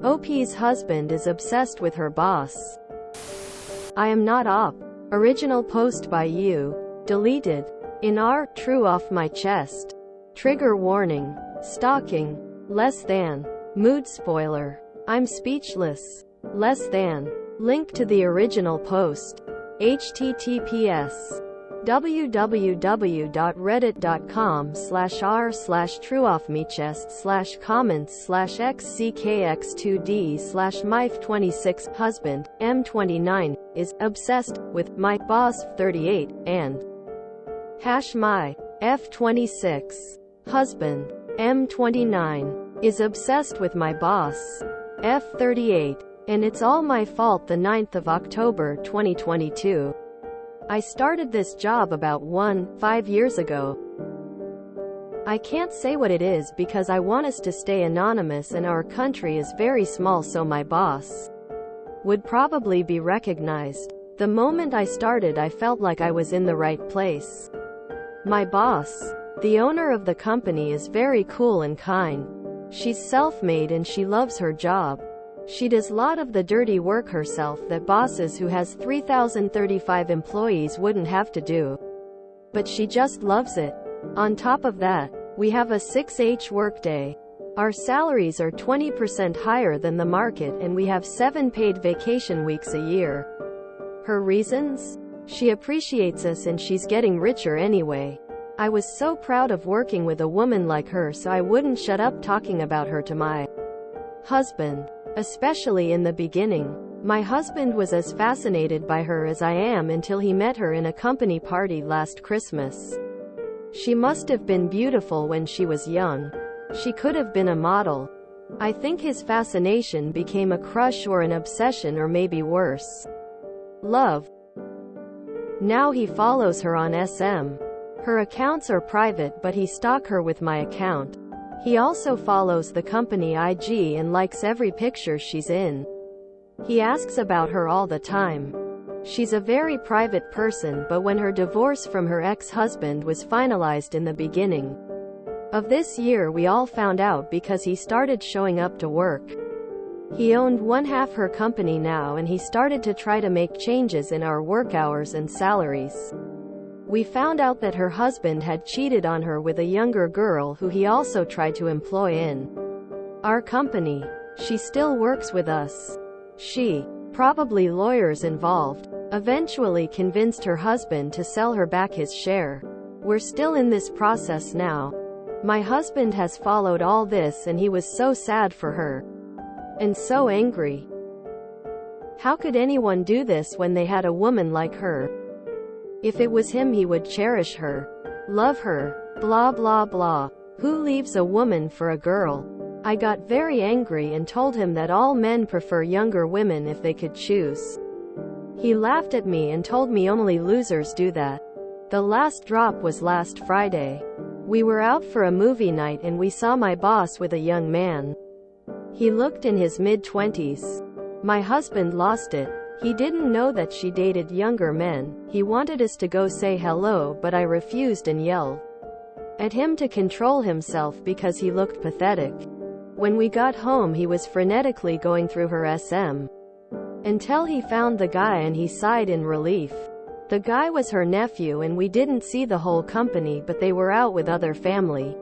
OP's husband is obsessed with her boss. I am not op. Original post by you. Deleted. In R. True off my chest. Trigger warning. Stalking. Less than. Mood spoiler. I'm speechless. Less than. Link to the original post. https www.reddit.com/r/trueoffmechest/comments/xckx2d/myf26 husband, M29, is obsessed with my boss 38 and #my F26 husband, M29, is obsessed with my boss F38, and it's all my fault. The 9th of October 2022. I started this job about 5 years ago. I can't say what it is because I want us to stay anonymous and our country is very small, so my boss would probably be recognized. The moment I started, I felt like I was in the right place. My boss, the owner of the company, is very cool and kind. She's self-made and she loves her job. She does a lot of the dirty work herself that bosses who has 3,035 employees wouldn't have to do. But she just loves it. On top of that, we have a 6H workday. Our salaries are 20% higher than the market and we have 7 paid vacation weeks a year. Her reasons? She appreciates us and she's getting richer anyway. I was so proud of working with a woman like her, so I wouldn't shut up talking about her to my husband. Especially in the beginning. My husband was as fascinated by her as I am until he met her in a company party last Christmas. She must have been beautiful when she was young. She could have been a model. I think his fascination became a crush or an obsession, or maybe worse. Love. Now he follows her on SM. Her accounts are private, but he stalks her with my account. He also follows the company IG and likes every picture she's in. He asks about her all the time. She's a very private person, but when her divorce from her ex-husband was finalized in the beginning of this year, we all found out because he started showing up to work. He owned one half her company now and he started to try to make changes in our work hours and salaries. We found out that her husband had cheated on her with a younger girl who he also tried to employ in our company. She still works with us. She, probably lawyers involved, eventually convinced her husband to sell her back his share. We're still in this process now. My husband has followed all this and he was so sad for her. And so angry. How could anyone do this when they had a woman like her? If it was him, he would cherish her, love her, blah blah blah. Who leaves a woman for a girl? I got very angry and told him that all men prefer younger women if they could choose. He laughed at me and told me only losers do that. The last drop was last Friday. We were out for a movie night and we saw my boss with a young man. He looked in his mid-20s. My husband lost it. He didn't know that she dated younger men. He wanted us to go say hello, but I refused and yelled at him to control himself because he looked pathetic. When we got home, he was frenetically going through her SM until he found the guy and he sighed in relief. The guy was her nephew and we didn't see the whole company, but they were out with other family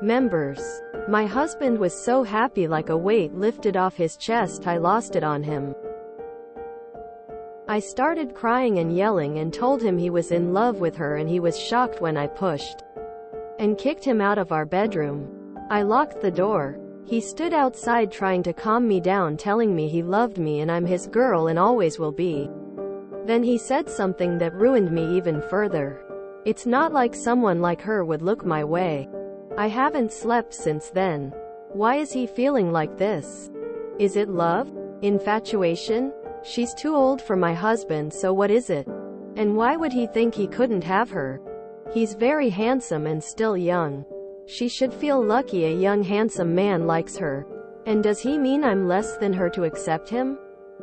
members. My husband was so happy, like a weight lifted off his chest. I lost it on him. I started crying and yelling and told him he was in love with her, and he was shocked when I pushed and kicked him out of our bedroom. I locked the door. He stood outside trying to calm me down, telling me he loved me and I'm his girl and always will be. Then he said something that ruined me even further. It's not like someone like her would look my way. I haven't slept since then. Why is he feeling like this? Is it love? Infatuation? She's too old for my husband, so what is it? And why would he think he couldn't have her? He's very handsome and still young. She should feel lucky a young handsome man likes her. And does he mean I'm less than her to accept him?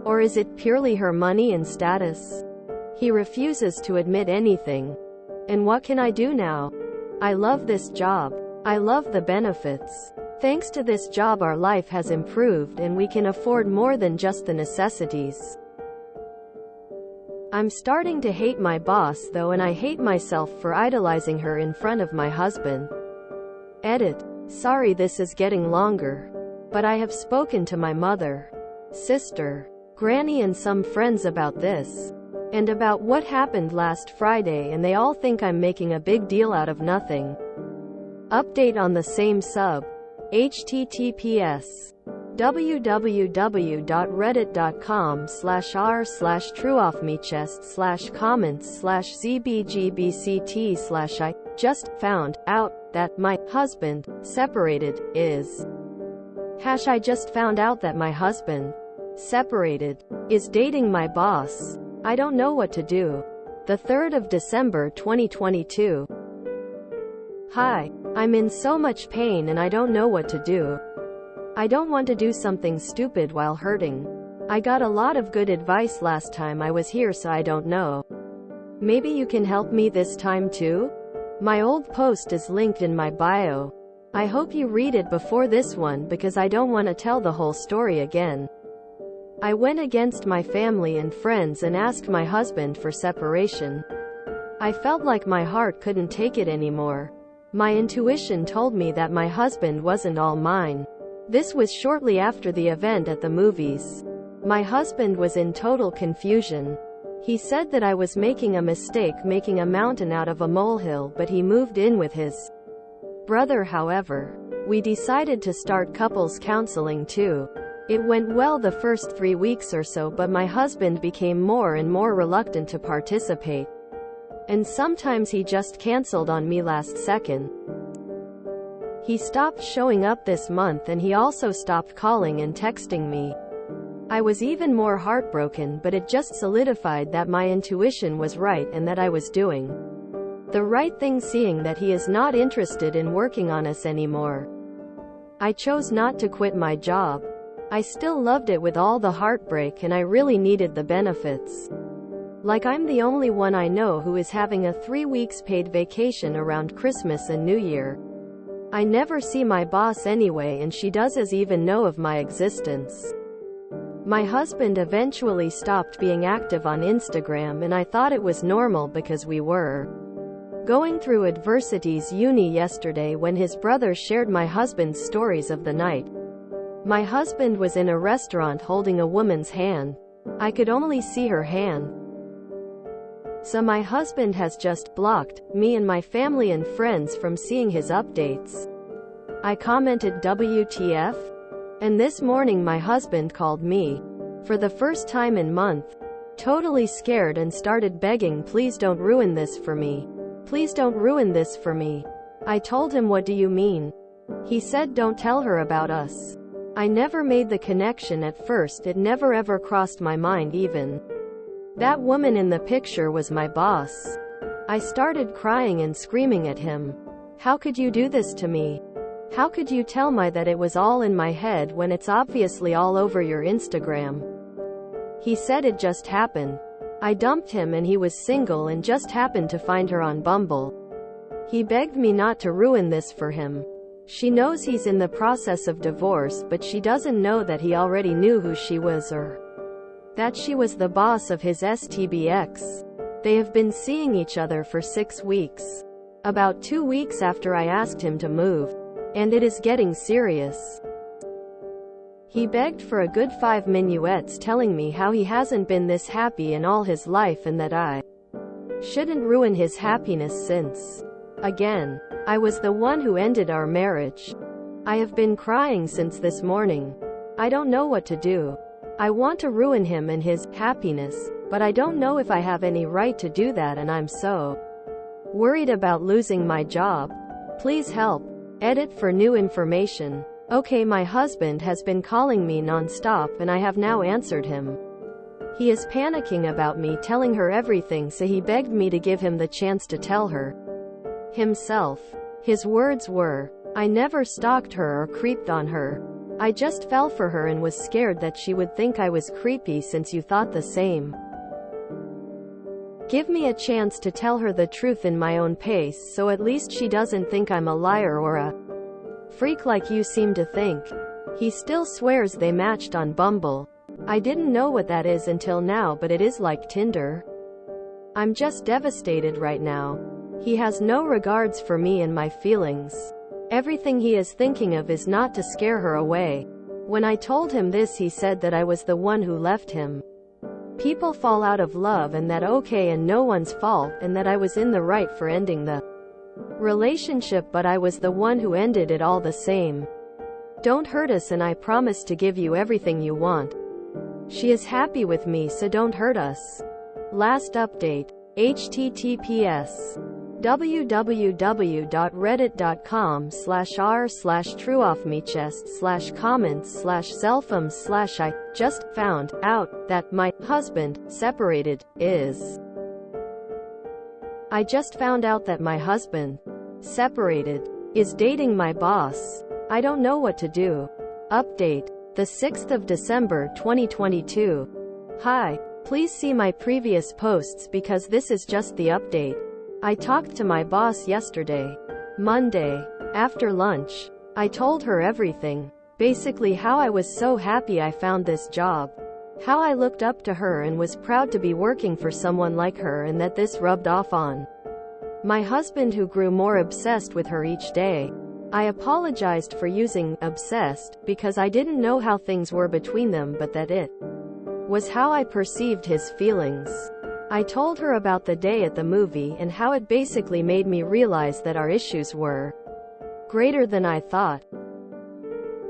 Or is it purely her money and status? He refuses to admit anything. And what can I do now? I love this job. I love the benefits. Thanks to this job our life has improved and we can afford more than just the necessities. I'm starting to hate my boss though, and I hate myself for idolizing her in front of my husband. Edit. Sorry this is getting longer. But I have spoken to my mother, sister, granny and some friends about this. And about what happened last Friday, and they all think I'm making a big deal out of nothing. Update on the same sub. https www.reddit.com/r/trueoffmechest/comments/zbgbct/I just found out that my husband separated is I just found out that my husband separated is dating my boss. I don't know what to do. The 3rd of December 2022. Hi. I'm in so much pain and I don't know what to do. I don't want to do something stupid while hurting. I got a lot of good advice last time I was here, so I don't know. Maybe you can help me this time too? My old post is linked in my bio. I hope you read it before this one because I don't want to tell the whole story again. I went against my family and friends and asked my husband for separation. I felt like my heart couldn't take it anymore. My intuition told me that my husband wasn't all mine. This was shortly after the event at the movies. My husband was in total confusion. He said that I was making a mistake making a mountain out of a molehill, but he moved in with his brother. However, we decided to start couples counseling too. It went well the first 3 weeks or so, but my husband became more and more reluctant to participate. And sometimes he just canceled on me last second. He stopped showing up this month, and he also stopped calling and texting me. I was even more heartbroken, but it just solidified that my intuition was right and that I was doing the right thing, seeing that he is not interested in working on us anymore. I chose not to quit my job. I still loved it with all the heartbreak, and I really needed the benefits. Like, I'm the only one I know who is having a 3 weeks paid vacation around Christmas and New Year. I never see my boss anyway, and she doesn't even know of my existence. My husband eventually stopped being active on Instagram, and I thought it was normal because we were going through adversities uni yesterday when his brother shared my husband's stories of the night. My husband was in a restaurant holding a woman's hand. I could only see her hand. So my husband has just blocked me and my family and friends from seeing his updates. I commented WTF? And this morning my husband called me for the first time in months, totally scared, and started begging, please don't ruin this for me. Please don't ruin this for me. I told him, what do you mean? He said, don't tell her about us. I never made the connection at first, it never ever crossed my mind even. That woman in the picture was my boss. I started crying and screaming at him. How could you do this to me? How could you tell me that it was all in my head when it's obviously all over your Instagram? He said it just happened. I dumped him and he was single and just happened to find her on Bumble. He begged me not to ruin this for him. She knows he's in the process of divorce, but she doesn't know that he already knew who she was, or that she was the boss of his STBX. They have been seeing each other for 6 weeks. About 2 weeks after I asked him to move. And it is getting serious. He begged for a good 5 minuets, telling me how he hasn't been this happy in all his life and that I shouldn't ruin his happiness since, again, I was the one who ended our marriage. I have been crying since this morning. I don't know what to do. I want to ruin him and his happiness, but I don't know if I have any right to do that, and I'm so worried about losing my job. Please help. Edit for new information. Okay, my husband has been calling me non-stop and I have now answered him. He is panicking about me telling her everything, so he begged me to give him the chance to tell her himself. His words were, I never stalked her or creeped on her. I just fell for her and was scared that she would think I was creepy since you thought the same. Give me a chance to tell her the truth in my own pace, so at least she doesn't think I'm a liar or a Freak like you seem to think. He still swears they matched on Bumble. I didn't know what that is until now, but it is like Tinder. I'm just devastated right now. He has no regards for me and my feelings. Everything he is thinking of is not to scare her away. When I told him this, he said that I was the one who left him. People fall out of love and that okay and no one's fault, and that I was in the right for ending the relationship, but I was the one who ended it all the same. Don't hurt us and I promise to give you everything you want. She is happy with me, so don't hurt us. Last update. https www.reddit.com/r/trueoffmechest/comments/selfums/I just found out that my husband separated is. I just found out that my husband separated is dating my boss. I don't know what to do. Update. The 6th of December 2022. Hi. Please see my previous posts because this is just the update. I talked to my boss yesterday, Monday, after lunch. I told her everything. Basically how I was so happy I found this job. How I looked up to her and was proud to be working for someone like her, and that this rubbed off on my husband, who grew more obsessed with her each day. I apologized for using obsessed because I didn't know how things were between them, but that it was how I perceived his feelings. I told her about the day at the movie and how it basically made me realize that our issues were greater than I thought.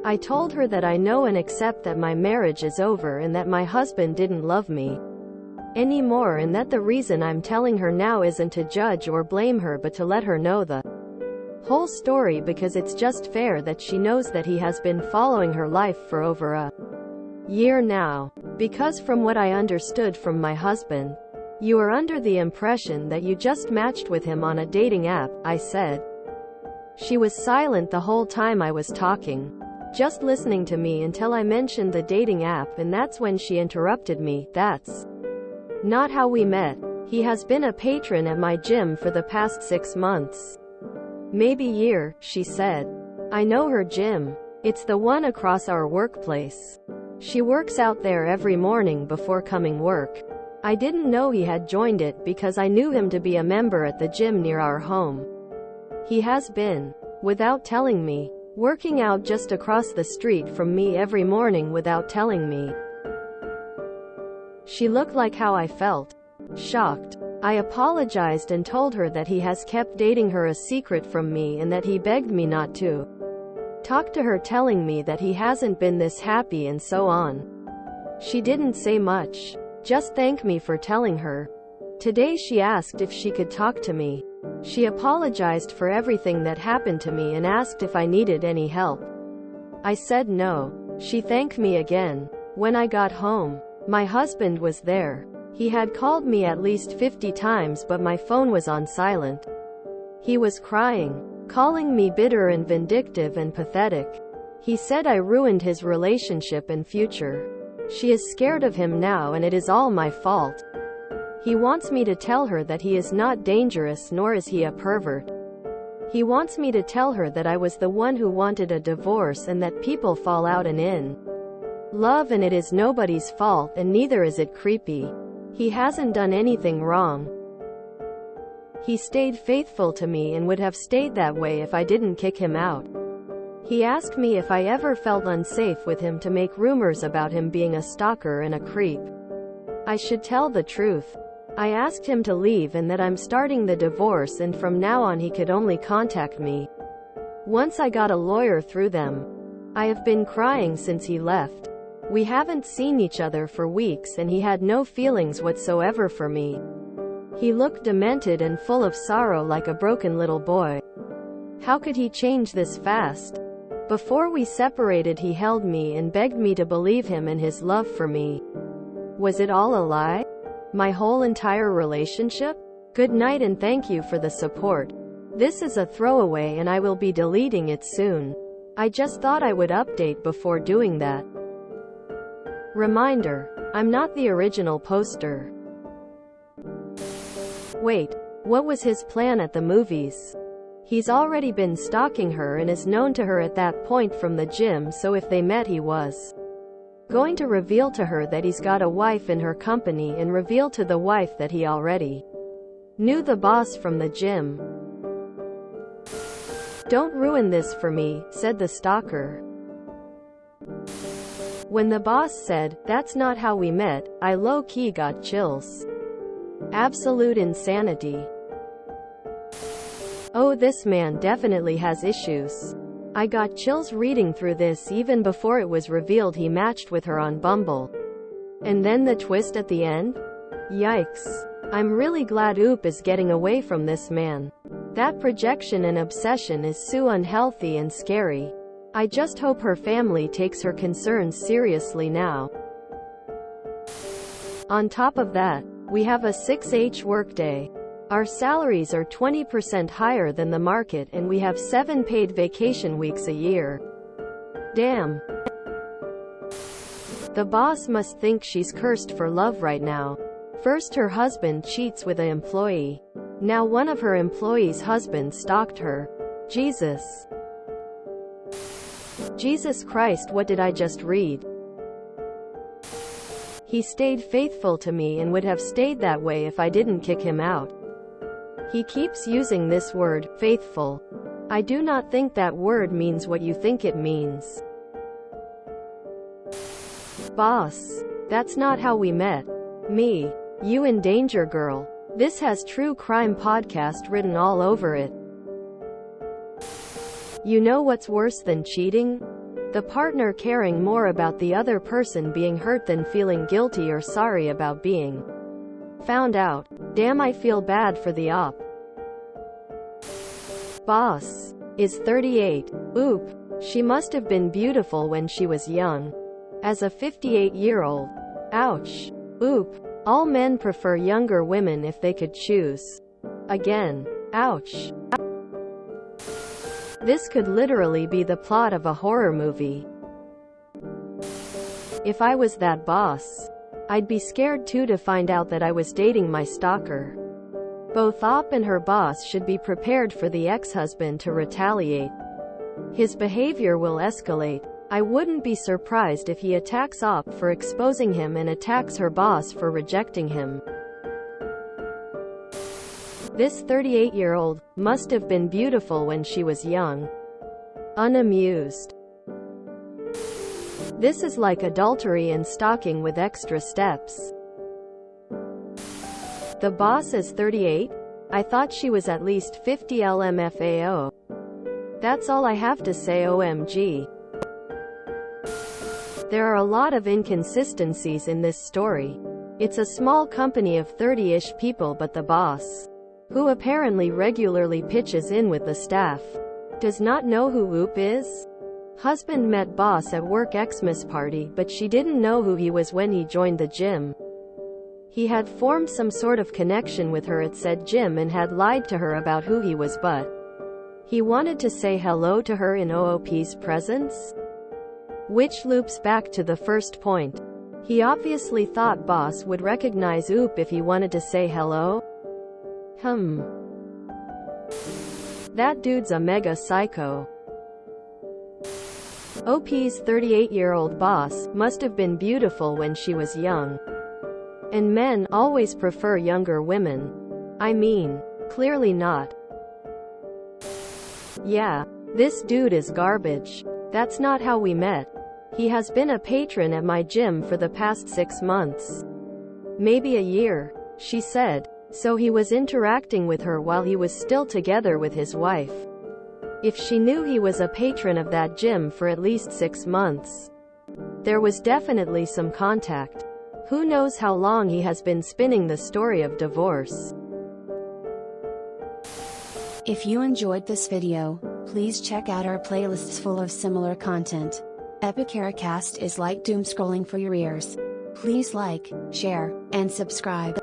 I told her that I know and accept that my marriage is over and that my husband didn't love me anymore, and that the reason I'm telling her now isn't to judge or blame her, but to let her know the whole story, because it's just fair that she knows that he has been following her life for over a year now. Because from what I understood from my husband, you are under the impression that you just matched with him on a dating app, I said. She was silent the whole time I was talking, just listening to me until I mentioned the dating app, and that's when she interrupted me. That's not how we met. He has been a patron at my gym for the past 6 months. Maybe year, she said. I know her gym. It's the one across our workplace. She works out there every morning before coming work. I didn't know he had joined it because I knew him to be a member at the gym near our home. He has been, without telling me, working out just across the street from me every morning without telling me. She looked like how I felt. Shocked. I apologized and told her that he has kept dating her a secret from me and that he begged me not to talk to her, telling me that he hasn't been this happy and so on. She didn't say much. Just thank me for telling her. Today she asked if she could talk to me. She apologized for everything that happened to me and asked if I needed any help. I said no. She thanked me again. When I got home, my husband was there. He had called me at least 50 times, but my phone was on silent. He was crying, calling me bitter and vindictive and pathetic. He said I ruined his relationship and future. She is scared of him now and it is all my fault. He wants me to tell her that he is not dangerous, nor is he a pervert. He wants me to tell her that I was the one who wanted a divorce and that people fall out and in love and it is nobody's fault, and neither is it creepy. He hasn't done anything wrong. He stayed faithful to me and would have stayed that way if I didn't kick him out. He asked me if I ever felt unsafe with him, to make rumors about him being a stalker and a creep. I should tell the truth. I asked him to leave and that I'm starting the divorce, and from now on he could only contact me once I got a lawyer through them. I have been crying since he left. We haven't seen each other for weeks and he had no feelings whatsoever for me. He looked demented and full of sorrow, like a broken little boy. How could he change this fast? Before we separated he held me and begged me to believe him and his love for me. Was it all a lie? My whole entire relationship? Good night and thank you for the support. This is a throwaway and I will be deleting it soon. I just thought I would update before doing that. Reminder: I'm not the original poster. Wait, what was his plan at the movies? He's already been stalking her and is known to her at that point from the gym, so if they met he was going to reveal to her that he's got a wife in her company and reveal to the wife that he already knew the boss from the gym. "Don't ruin this for me," said the stalker. When the boss said, "That's not how we met," I low-key got chills. Absolute insanity. Oh, this man definitely has issues. I got chills reading through this even before it was revealed he matched with her on Bumble. And then the twist at the end? Yikes. I'm really glad Oop is getting away from this man. That projection and obsession is so unhealthy and scary. I just hope her family takes her concerns seriously now. On top of that, we have a 6H workday. Our salaries are 20% higher than the market and we have 7 paid vacation weeks a year. Damn. The boss must think she's cursed for love right now. First her husband cheats with an employee. Now one of her employees' husbands stalked her. Jesus. Jesus Christ, what did I just read? He stayed faithful to me and would have stayed that way if I didn't kick him out. He keeps using this word, faithful. I do not think that word means what you think it means. Boss. That's not how we met. Me. You in danger, girl. This has true crime podcast written all over it. You know what's worse than cheating? The partner caring more about the other person being hurt than feeling guilty or sorry about being found out. Damn, I feel bad for the op. Boss. Is 38. Oop. She must have been beautiful when she was young. As a 58-year-old. Ouch. Oop. All men prefer younger women if they could choose. Again. Ouch. This could literally be the plot of a horror movie. If I was that boss, I'd be scared too to find out that I was dating my stalker. Both Op and her boss should be prepared for the ex-husband to retaliate. His behavior will escalate. I wouldn't be surprised if he attacks Op for exposing him and attacks her boss for rejecting him. This 38-year-old must have been beautiful when she was young. Unamused. This is like adultery and stalking with extra steps. The boss is 38? I thought she was at least 50 LMFAO. That's all I have to say. OMG. There are a lot of inconsistencies in this story. It's a small company of 30-ish people, but the boss, who apparently regularly pitches in with the staff, does not know who Oop is? Husband met boss at work Xmas party, but she didn't know who he was when he joined the gym. He had formed some sort of connection with her at said gym and had lied to her about who he was, but he wanted to say hello to her in OOP's presence? Which loops back to the first point. He obviously thought boss would recognize Oop if he wanted to say hello. That dude's a mega psycho. OP's 38-year-old boss must have been beautiful when she was young. And men always prefer younger women. I mean, clearly not. Yeah, this dude is garbage. That's not how we met. He has been a patron at my gym for the past 6 months. Maybe a year, she said. So he was interacting with her while he was still together with his wife. If she knew he was a patron of that gym for at least 6 months, there was definitely some contact. Who knows how long he has been spinning the story of divorce. If you enjoyed this video, please check out our playlists full of similar content. Epicaricast is like doom scrolling for your ears. Please like, share, and subscribe.